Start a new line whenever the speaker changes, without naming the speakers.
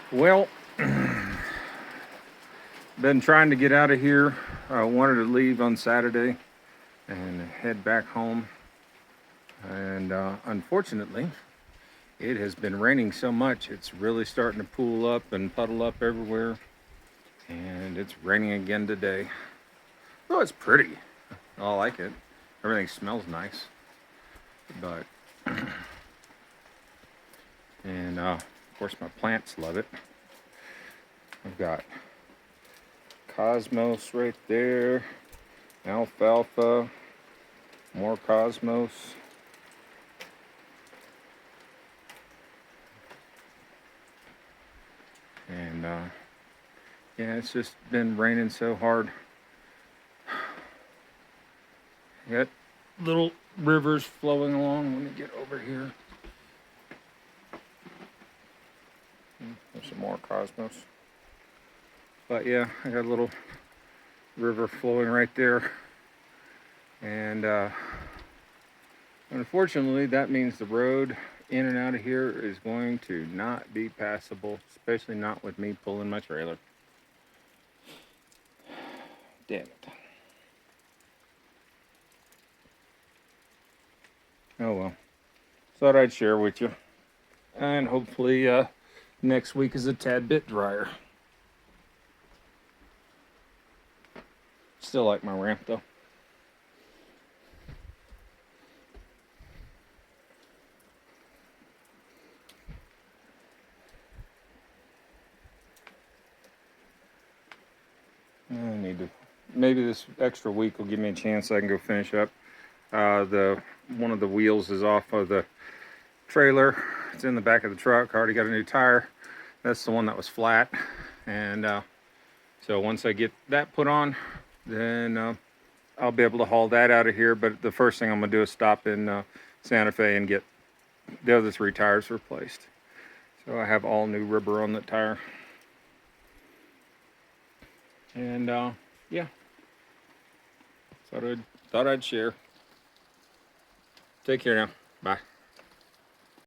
Well, been trying to get out of here. I wanted to leave on Saturday and head back home. And unfortunately, it has been raining so much, it's really starting to pool up and puddle up everywhere. And it's raining again today. Oh, it's pretty. I like it. Everything smells nice. But, and of course, my plants love it. I've got cosmos right there, alfalfa, more cosmos. And yeah, it's just been raining so hard. Got little rivers flowing along. Let me get over here. There's some more cosmos. But yeah, I got a little river flowing right there. And unfortunately, that means the road in and out of here is going to not be passable, especially not with me pulling my trailer. Damn it. Oh well. Thought I'd share with you. And hopefully next week is a tad bit drier. Still like my ramp though. I need to. Maybe this extra week will give me a chance I can go finish up. The one of the wheels is off of the trailer. It's in the back of the truck. I already got a new tire. That's the one that was flat. And so once I get that put on, then I'll be able to haul that out of here. But the first thing I'm gonna do is stop in Santa Fe and get the other 3 tires replaced. So I have all new rubber on the tire. And yeah, thought I'd share. Take care now. Bye.